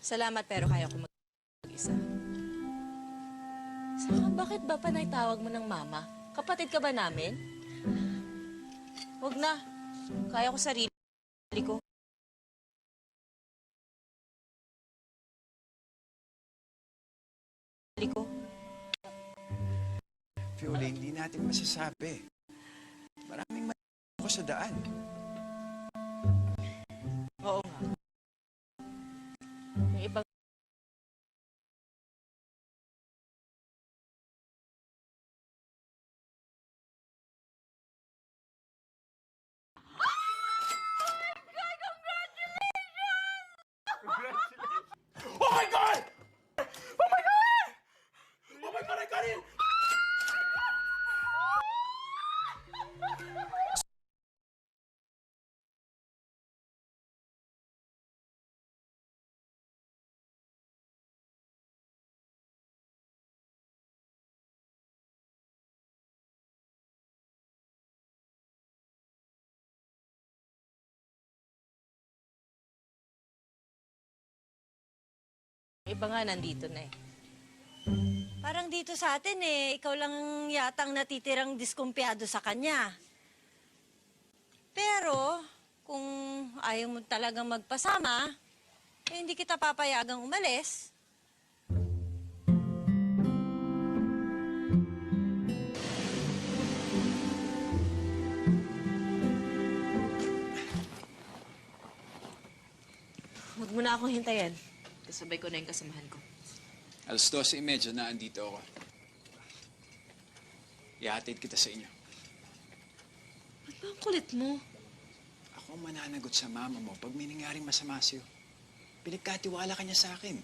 Salamat pero kaya ko mag-isa. Saka bakit ba panay tawag mo ng mama? Kapatid ka ba namin? Huwag na. Kaya ko sarili ko. Fiole, hindi natin masasabi. Maraming ako sa daan. Oo nga. Yung ibang Oh my God! Oh my God! Oh my God, I got it! iba nga nandito na eh. Parang dito sa atin ikaw lang yata ang natitirang diskumpiyado sa kanya. Pero, kung ayaw mo talagang magpasama, hindi kita papayagang umalis. Huwag mo na akong hintayin. Kasabay ko na yung kasamahan ko. 12:30 na andito ako. Ihatid kita sa inyo. Ba't ba ang kulit mo? Ako ang mananagot sa mama mo pag may nangyaring masama sa'yo. Pinagkatiwala ka niya sa akin.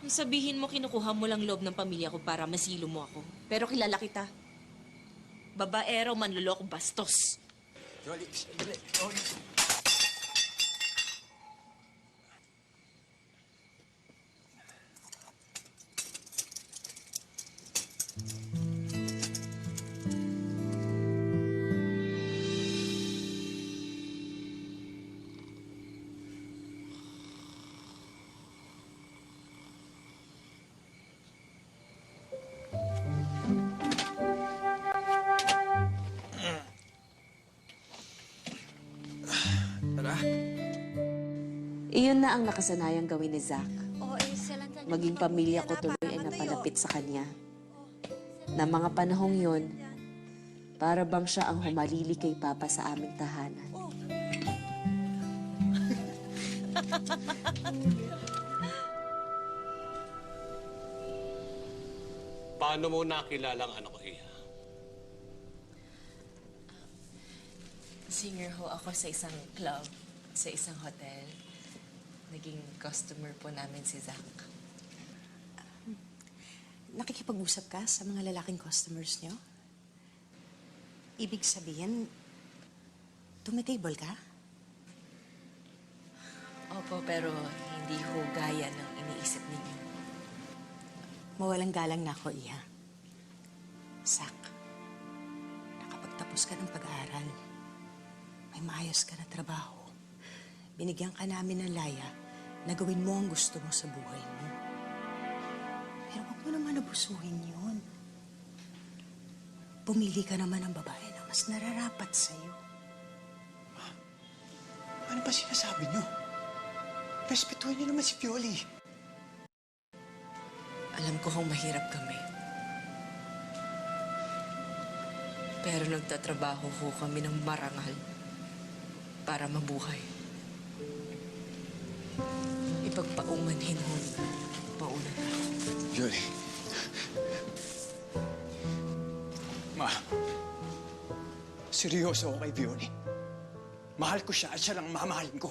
Ang sabihin mo, kinukuha mo lang loob ng pamilya ko para masilo mo ako. Pero kilala kita. Babaero, manluloko, bastos. Jolie, sandali. Oh, tara. Iyon na ang nakasanayang gawin ni Zach. Salantan. Maging pamilya ko tuloy ay napalapit sa kanya. Na mga panahong yon, para bang siya ang humalili kay Papa sa aming tahanan. Paano mo nakilala ang anak ko, Iha? Singer ho ako sa isang club, sa isang hotel. Naging customer po namin si Zach. Nakikipag-usap ka sa mga lalaking customers niyo? Ibig sabihin, tumitable ka? Opo, pero hindi ho gaya ng iniisip ninyo. Mawalang galang na ako, Iha. Sak, nakapagtapos ka ng pag-aaral. May maayos ka na trabaho. Binigyan ka namin ng laya na gawin mo ang gusto mo sa buhay mo. Pero huwag mo naman abusuhin yun. Pumili ka naman ng babae na mas nararapat sa'yo. Ano ba sinasabi niyo? Respetuhin niyo naman si Fiole. Alam ko kung mahirap kami. Pero nagtatrabaho ho kami ng marangal para mabuhay. Ipagpaumanhin ho, mauna na ako. Fiole. Ma, seryoso ako kay Fiole. Mahal ko siya at siya lang mamahalin ko.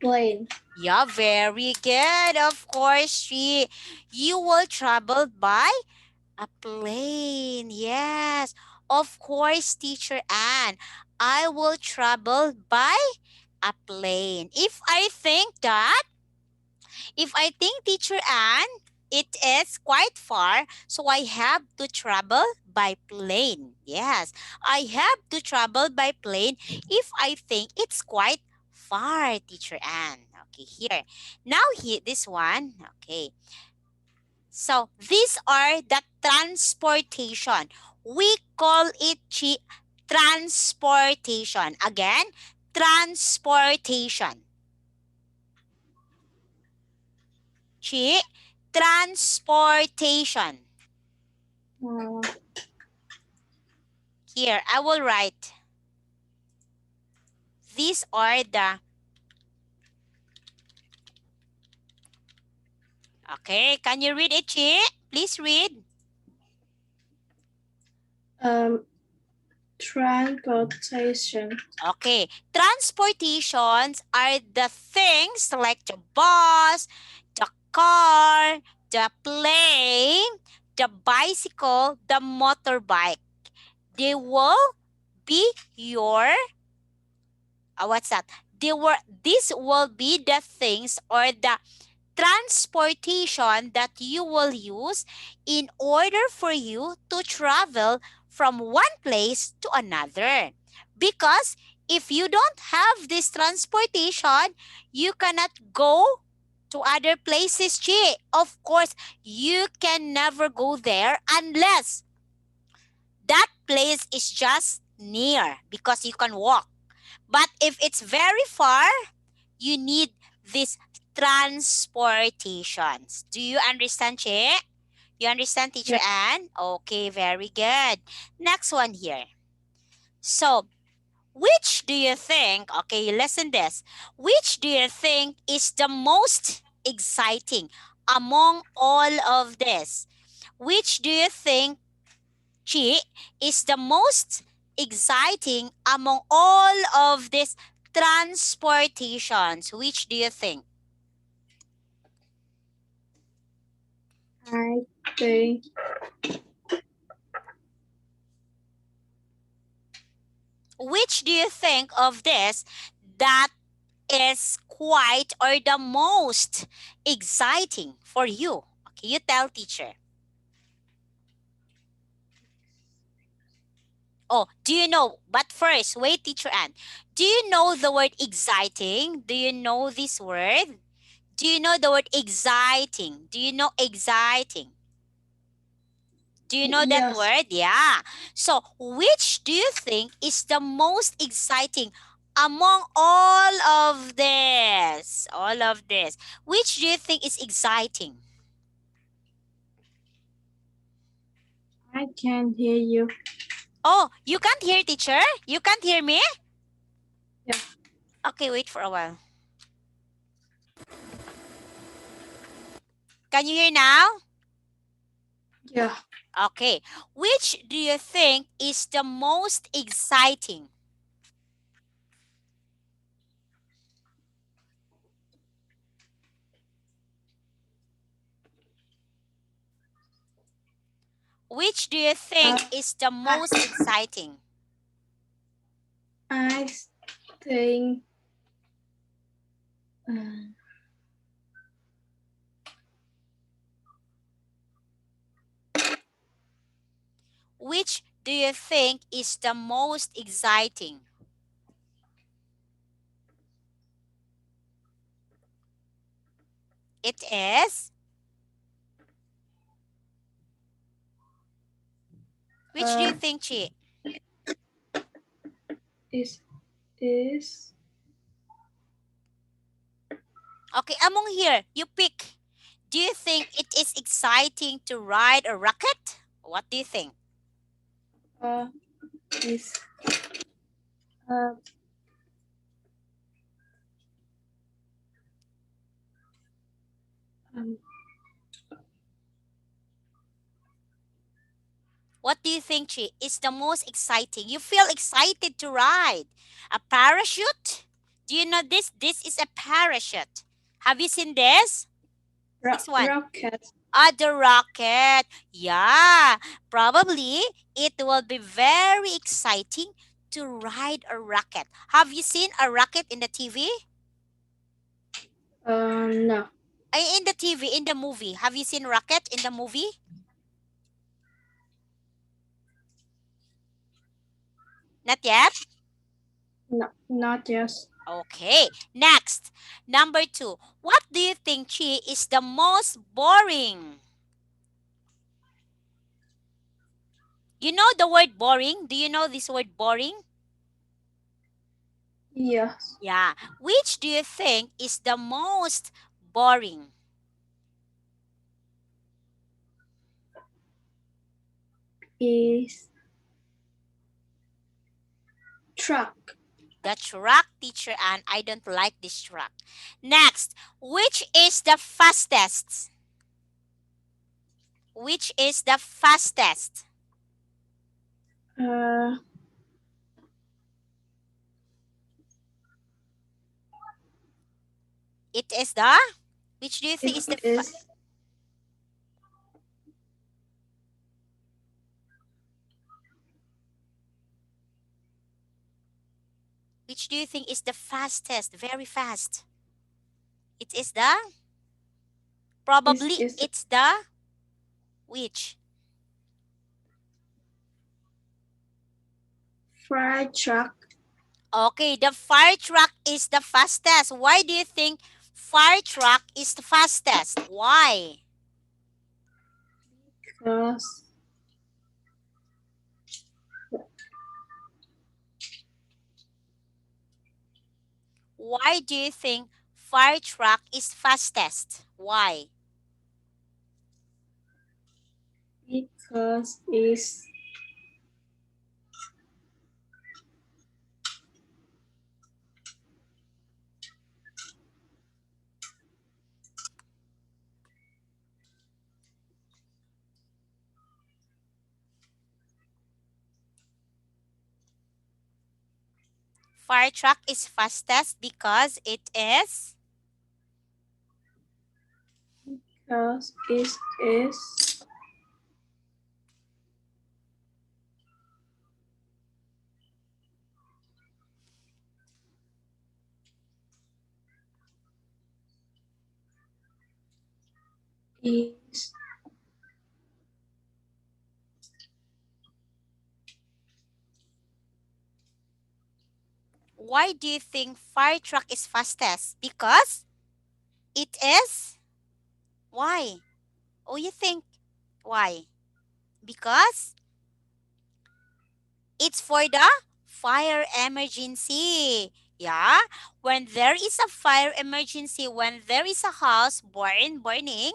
plane. Yeah, very good. Of course, you will travel by a plane. Yes. Of course, Teacher Anne. I will travel by a plane. If I think, Teacher Anne, it is quite far, so I have to travel by plane. Yes, I have to travel by plane if I think it's quite far, Teacher Anne. Okay, here. Now, this one. Okay. So, these are the transportation. We call it transportation. Again, transportation. Transportation. Uh, Here, I will write. These are the... Okay, can you read it, Chi? Please read. transportation. Okay, transportations are the things like the bus, the car, the plane, the bicycle, the motorbike. They will be your... what's that? These will be the things or the transportation that you will use in order for you to travel from one place to another. Because if you don't have this transportation, you cannot go to other places, Chi. Of course, you can never go there unless that place is just near because you can walk. But if it's very far, you need these transportations. Do you understand, Che? You understand, Teacher Anne? Okay, very good. Next one here. So, which do you think, okay, listen this. Which do you think is the most exciting among all of this? Which do you think, Chi, is the most exciting among all of these transportations? Which do you think? I think Which do you think of this that is quite or the most exciting for you? Okay, you tell, teacher. Oh, do you know? But first, wait, Teacher Anne. Do you know the word exciting? Do you know this word? Do you know the word exciting? Do you know exciting? Do you know that yes. word? Yeah. So, which do you think is the most exciting among all of this? All of this. Which do you think is exciting? I can hear you. Oh, you can't hear, teacher? You can't hear me? Yeah. Okay, wait for a while. Can you hear now? Yeah. Okay. Which do you think is the most exciting? Which do you think is the most exciting? I think Which do you think is the most exciting? It is? Which do you think, Chi? is Okay, among here, you pick. Do you think it is exciting to ride a rocket? What do you think? is uh um, What do you think, Chi, is the most exciting? You feel excited to ride a parachute? Do you know this? This is a parachute. Have you seen this? This one. Rocket. The rocket. Yeah, probably it will be very exciting to ride a rocket. Have you seen a rocket in the TV? No. In the TV, in the movie. Have you seen rocket in the movie? Not yet? No. Not yet. Okay, next. Number 2. What do you think, Chi, is the most boring? You know the word boring? Do you know this word boring? Yes. Yeah. Which do you think is the most boring? Is truck. The truck, teacher, and I don't like this truck. Next, which is the fastest? Which is the fastest? It is the? Which do you think is the is Which do you think is the fastest? Very fast. It is the? Probably is it's the? Which? fire truck. Okay, the fire truck is the fastest. Why do you think fire truck is the fastest? Why? Because Why do you think fire truck is fastest? Why? because is Fire truck is fastest because it is? because is is Why do you think fire truck is fastest? Because it is? Why? Oh, you think? Why? Because it's for the fire emergency. Yeah, when there is a fire emergency, when there is a house burning,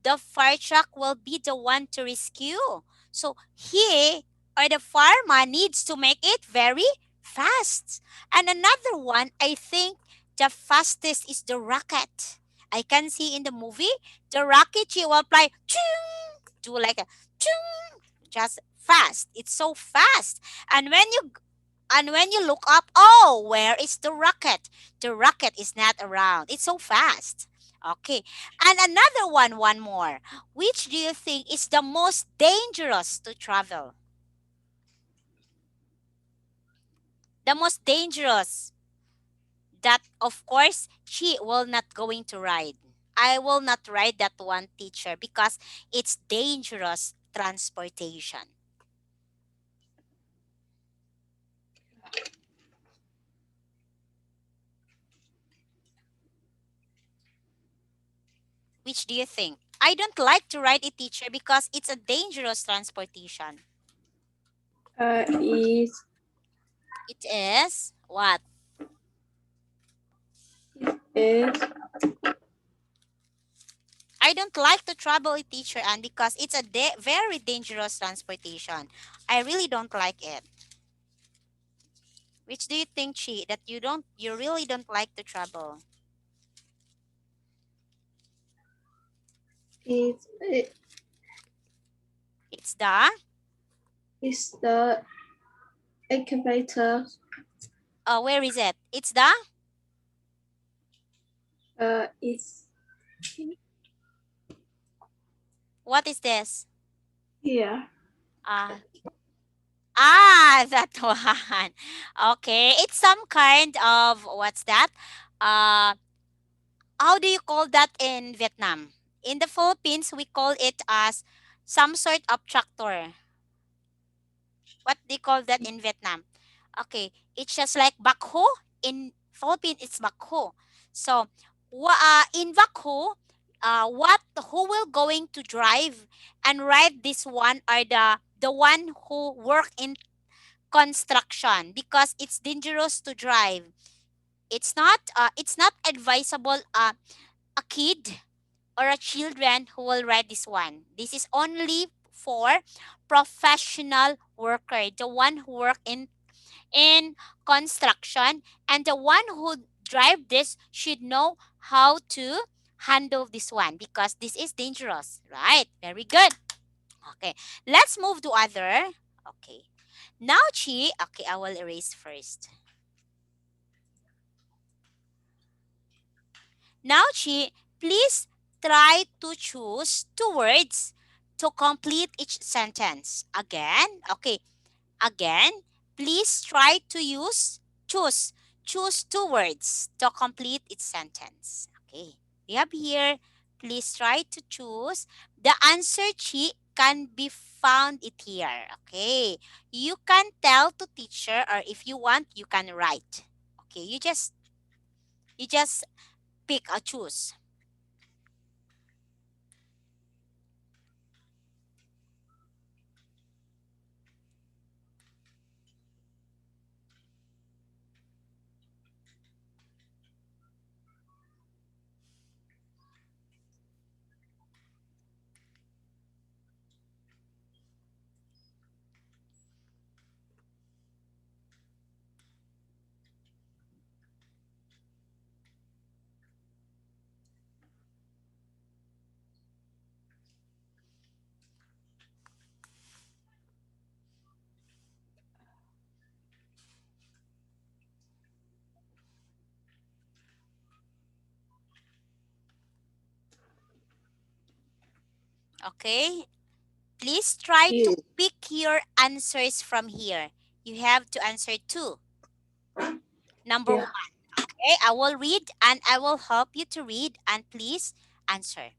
the fire truck will be the one to rescue. So he or the fireman needs to make it very fast. And another one, I think the fastest is the rocket. I can see in the movie, the rocket, she will fly, ching, do like a ching, just fast. It's so fast. And when you look up, oh, where is the rocket? The rocket is not around. It's so fast. Okay. And another one more. Which do you think is the most dangerous to travel? The most dangerous. That, of course, she will not going to ride. I will not ride that one, teacher, because it's dangerous transportation. Which do you think? I don't like to ride a teacher because it's a dangerous transportation. is It is what? is I don't like to travel a teacher, and because it's a very dangerous transportation. I really don't like it. Which do you think, Chi, that you really don't like to travel? is It's the? is the excavator. Where is it? It's the? Is What is this? here. Uh, that one. Okay, it's some kind of, what's that? Uh, how do you call that in Vietnam? In the Philippines, we call it as some sort of tractor. What do you call that in Vietnam? Okay, it's just like backhoe. In Philippines, it's backhoe. So, in backhoe, who will going to drive and ride this one are the one who work in construction, because it's dangerous to drive. It's not advisable a kid or a children who will ride this one. This is only for professional worker, the one who work in construction, and the one who drive this should know how to handle this one because this is dangerous, right? Very good. Okay, let's move to other. Okay, now Chi. Okay, I will erase first. Now Chi, please try to choose two words to complete each sentence. Again, please try to choose two words to complete each sentence. Okay, we have here, please try to choose. The answer Chi can be found it here. Okay, you can tell to teacher, or if you want, you can write. Okay, you just pick or choose. Okay, please try to Here. pick your answers from here. You have to answer two. Number Yeah. one. Okay, I will read and I will help you to read, and please answer.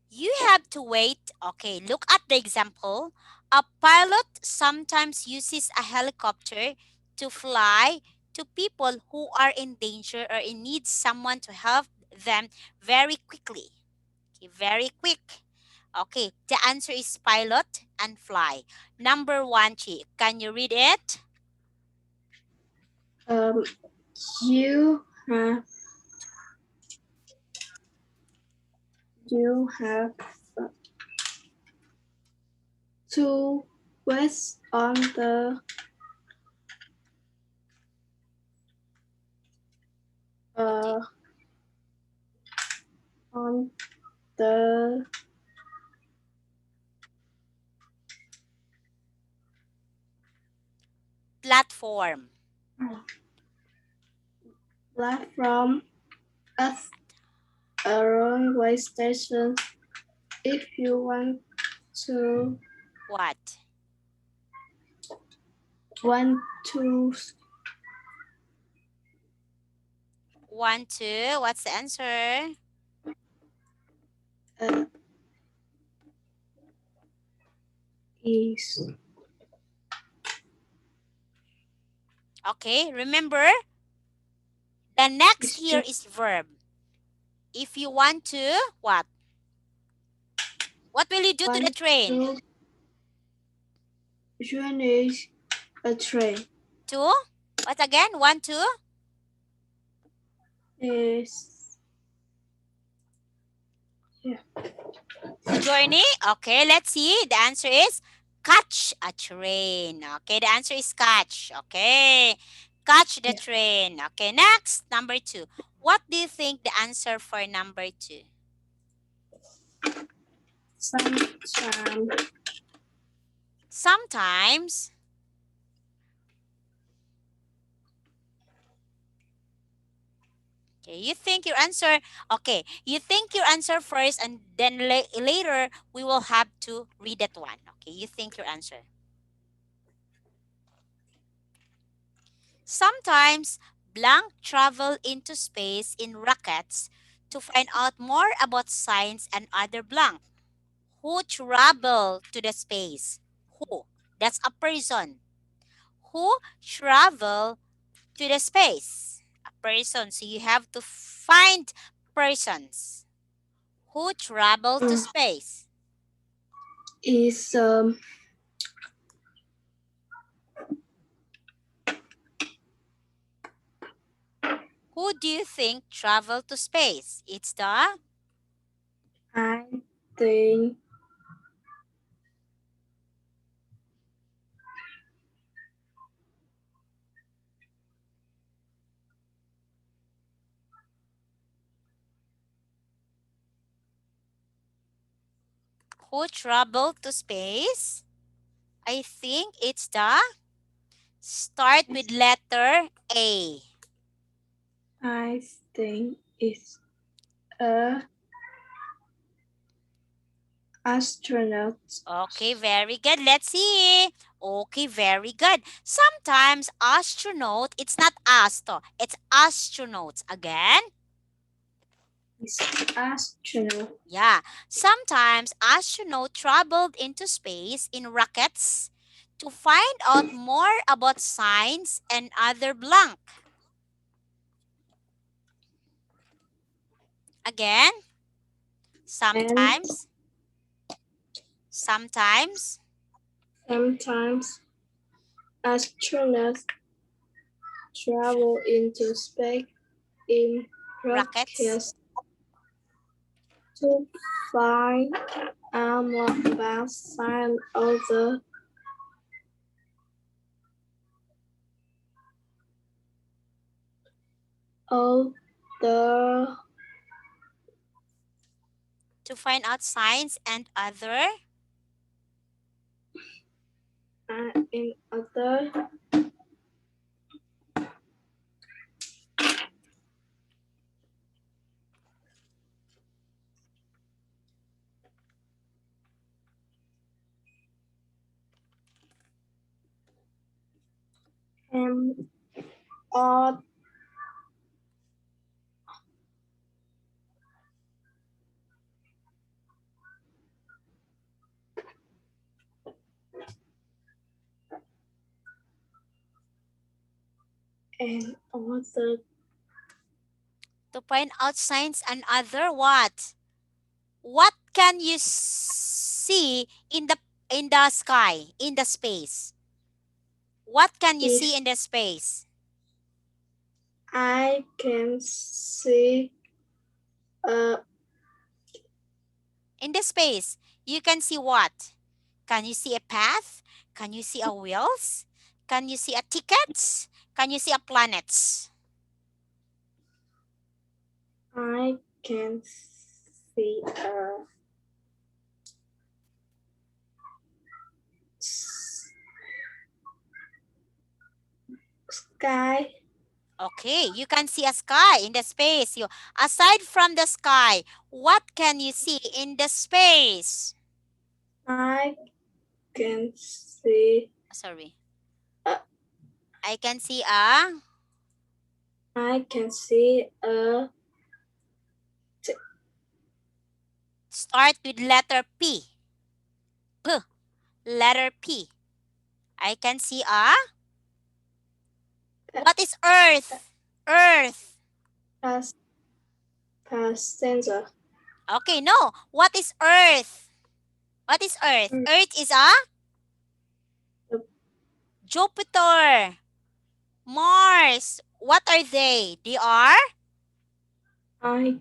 You have to wait. Okay, look at the example. A pilot sometimes uses a helicopter to fly to people who are in danger or in need someone to help them very quickly. Okay, very quick. Okay, the answer is pilot and fly. Number one, Chi, can you read it? Um, you have you have uh, two words uh on the Platform. platform at a railway station. If you to What? want to 1, 2. What's the answer? uh, is Okay, remember, the next is here is verb. If you want to, what? What will you do to the want train? to join a train. To? What again? 1, 2? Is Journey? Okay, let's see. The answer is catch a train. Okay, the answer is catch. Okay, catch the Yeah. train. Okay, next, number 2. What do you think the answer for number 2? sometimes Sometimes. Okay, you think your answer. Okay, you think your answer first, and then later we will have to read that one. Okay, you think your answer. Sometimes blank travel into space in rockets to find out more about science and other blank. Who travel to the space? Who? That's a person. Who travel to the space? A person. So you have to find persons who travel to space. Is Who do you think travel to space? It's the I think who travel to space. I think it's the start with letter A. I think it's a astronaut. Okay, very good. Let's see. Okay, very good. Sometimes astronaut, it's not astro, it's astronauts. Again, Is astronaut. yeah. Sometimes astronaut traveled into space in rockets to find out more about science and other blank. Again, sometimes, sometimes, Sometimes astronauts travel into space in rockets. rockets to find out more about science other To find out science and other. in other and odd and other To find out science and other what? What can you see in the sky, in the space? What can you see is in the space? I can see a In the space, you can see what? Can you see a path? Can you see a wheels? Can you see a ticket? Can you see a planets? I can see a sky. Okay, you can see a sky in the space. You, aside from the sky, what can you see in the space? I can see Sorry. Uh, I can see a I can see a start with letter P. P. Letter P. I can see a what is Earth? Earth. pas passenger. Okay, no. What is Earth? What is Earth? Earth is a Jupiter. Mars. What are they? They are I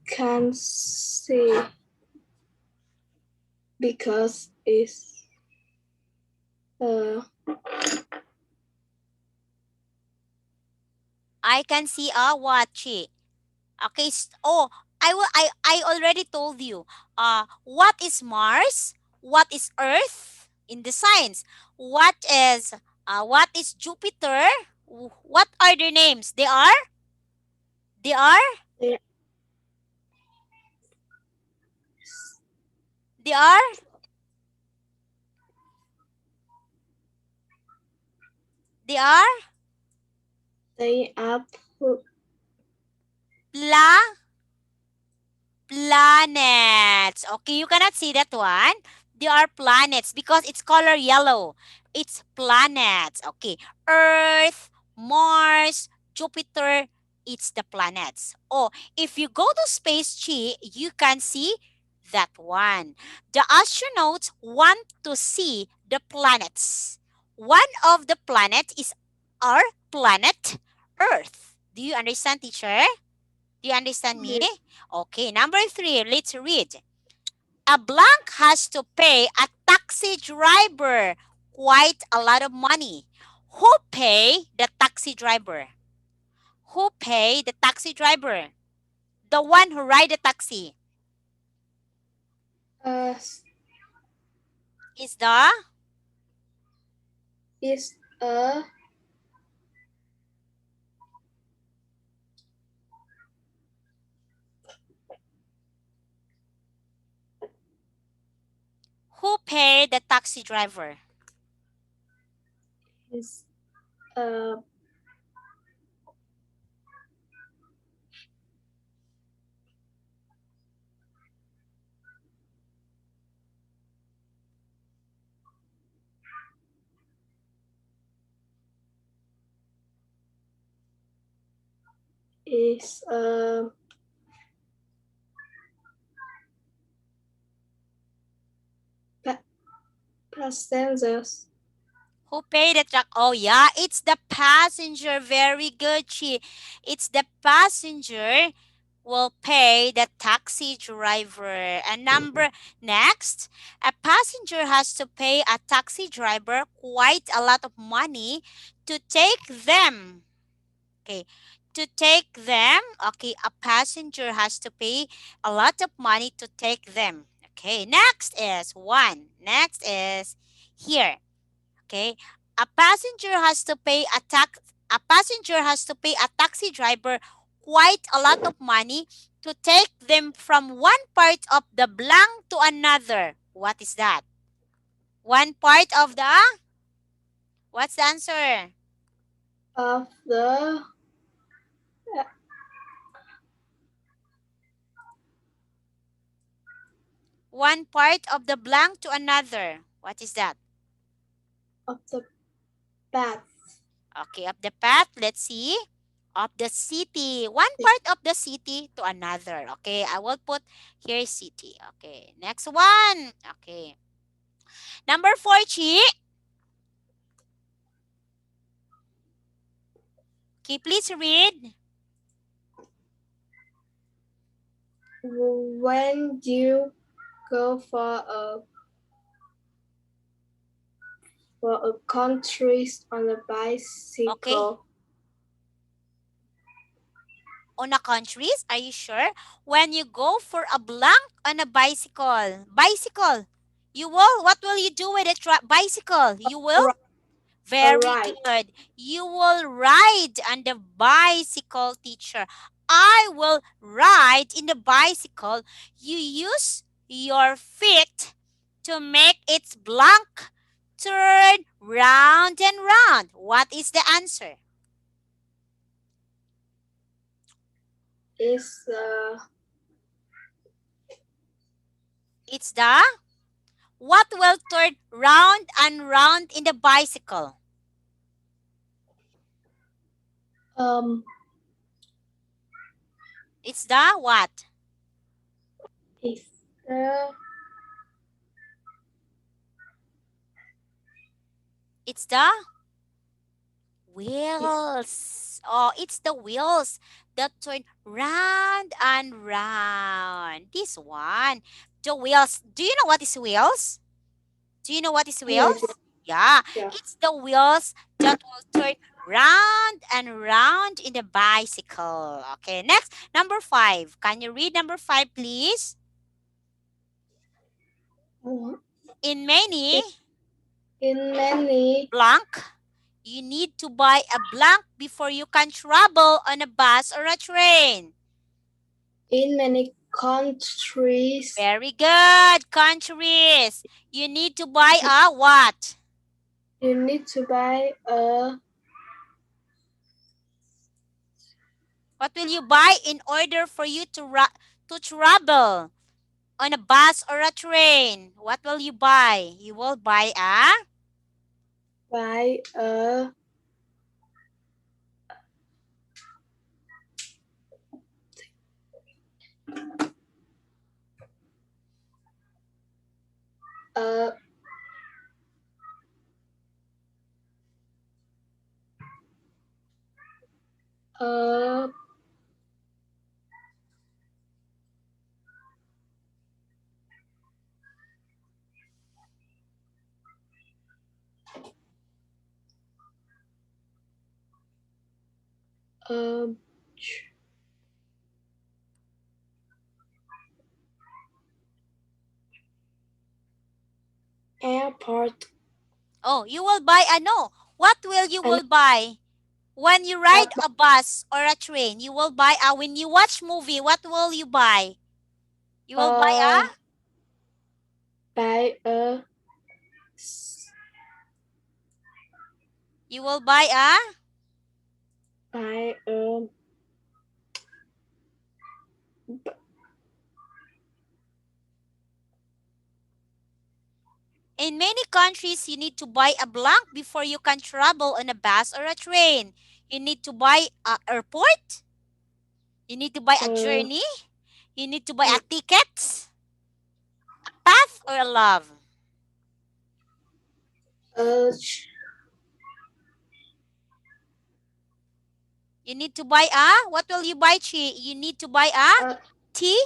can see because it's I can see a what? Chi? Okay. Oh, I already told you. What is Mars? What is Earth in the science? What is Jupiter? What are their names? They are They are? They- They are? They are? They are Pla? Planets. Okay, you cannot see that one. They are planets because it's color yellow. It's planets. Okay. Earth, Mars, Jupiter, it's the planets. Oh, if you go to Space Chi, you can see that one. The astronauts want to see the planets. One of the planets is our planet Earth. Do you understand, teacher? Do you understand me? Yes. Okay, number 3, let's read. A blank has to pay a taxi driver quite a lot of money. Who pay the taxi driver? Who pay the taxi driver? The one who ride the taxi. us Is the? is a Who pay the taxi driver? is a is a passengers. Who pay the truck? Oh yeah, it's the passenger. Very good, Chi. It's the passenger will pay the taxi driver. And number next, a passenger has to pay a taxi driver quite a lot of money to take them. Okay. To take them, okay, a passenger has to pay a lot of money to take them. Okay, next is one. Next is here. Okay, a passenger has to pay a passenger has to pay a taxi driver quite a lot of money to take them from one part of the blank to another. What is that? One part of the? What's the answer? Of the One part of the blank to another. What is that? of the path Okay, of the path, let's see. Of the city. One part of the city to another. Okay, I will put here city. Okay, next one. Okay. Number 4, Chi. Okay, please read. when you go for a countries on a bicycle. On a countries, are you sure? When you go for a blank on a bicycle. Bicycle. You will, what will you do with a bicycle? You will? Very ride. good. You will ride on the bicycle, teacher. I will ride in the bicycle. You use your feet to make its blank turn round and round. What is the answer? Is It's the? What will turn round and round in the bicycle? It's the what? is the It's the wheels. Oh, it's the wheels that turn round and round. This one. The wheels. Do you know what is wheels? Do you know what is wheels? Yeah. Yeah. It's the wheels that will turn round and round in the bicycle. Okay, next, number 5. Can you read number 5, please? In many in many blank, You need to buy a blank before you can travel on a bus or a train. In many countries, Very good. Countries. You need to buy a what? you need to buy a What will you buy in order for you to travel on a bus or a train? What will you buy? You will buy a buy a a a airport. Oh, you will buy a no. What will you An- will buy? When you ride a bus or a train, you will buy a when you watch movie, what will you buy? You will buy a buy a you will buy a buy a In many countries, you need to buy a blank before you can travel on a bus or a train. You need to buy a airport. You need to buy a journey. You need to buy a ticket, a path, or a love. a You need to buy a, what will you buy, Chi? You need to buy a tea?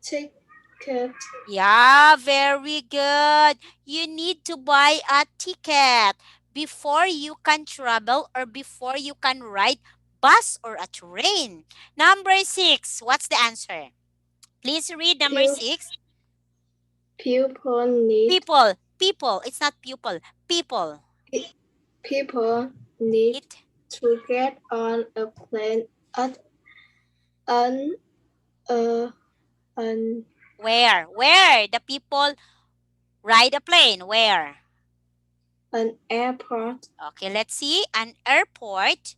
ticket. Yeah, very good. You need to buy a ticket before you can travel or before you can ride bus or a train. Number 6, what's the answer? Please read number 6. People need People. It's not pupil. People. people need to get on a plane at an Where the people ride a plane? Where? an airport. Okay, let's see. An airport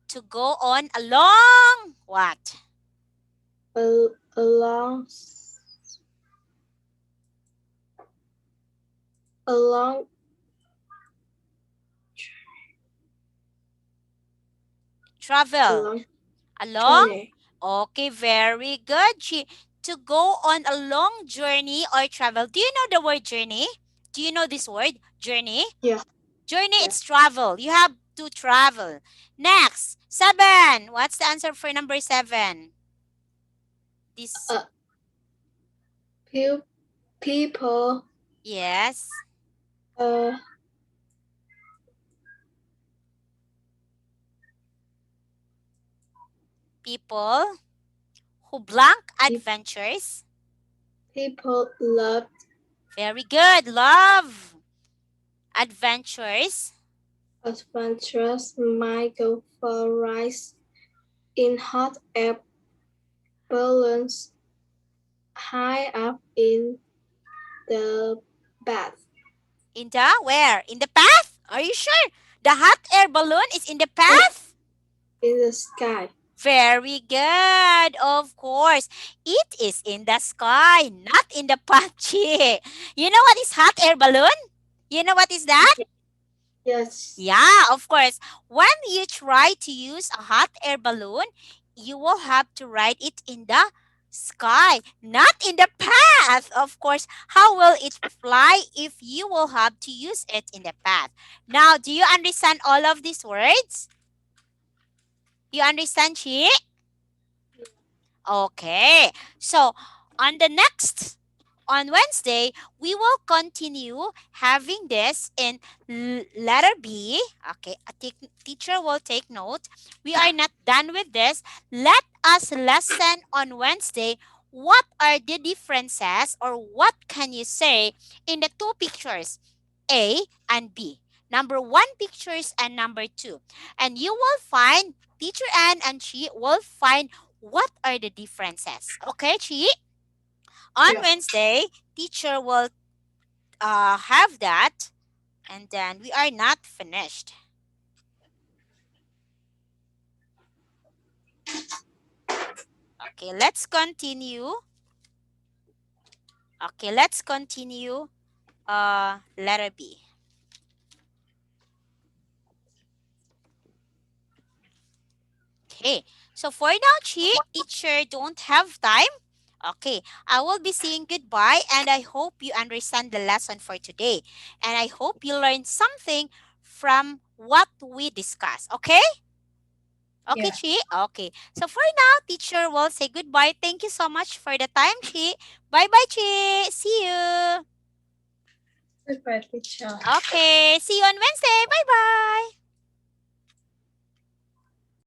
to go on a long what? Along Travel. Along? journey. Okay, very good. To go on a long journey or travel. Do you know the word journey? Do you know this word? Journey? Yeah. Journey, it's travel. You have to travel. Next, 7. What's the answer for number 7? This. People. Yes. People who blank adventures. People love. Very good. Love adventures. Adventurers might go for rides in hot air balloons high up in the bath. In the where? In the path? Are you sure? The hot air balloon is in the path? In the sky. Very good. Of course. It is in the sky, not in the path. You know what is hot air balloon? You know what is that? Yes. Yeah, of course. When you try to use a hot air balloon, you will have to ride it in the sky, not in the path. Of course, how will it fly if you will have to use it in the path? Now, do you understand all of these words? You understand, Chi? Okay. So, on Wednesday, we will continue having this in letter B. Okay, teacher will take note. We are not done with this. Let us lesson on Wednesday. What are the differences or what can you say in the two pictures? A and B. Number 1 pictures and number 2. And you will find, Teacher Ann and Chi will find what are the differences. Okay, Chi? On Wednesday, teacher will have that, and then we are not finished. Okay, let's continue. Okay, let's continue. Letter B. Okay, so for now, Chi, teacher don't have time. Okay, I will be saying goodbye, and I hope you understand the lesson for today. And I hope you learned something from what we discussed. Okay? Okay, Chi? Okay. So for now, teacher will say goodbye. Thank you so much for the time, Chi. Bye-bye, Chi. See you. Goodbye, teacher. Okay, see you on Wednesday. Bye-bye.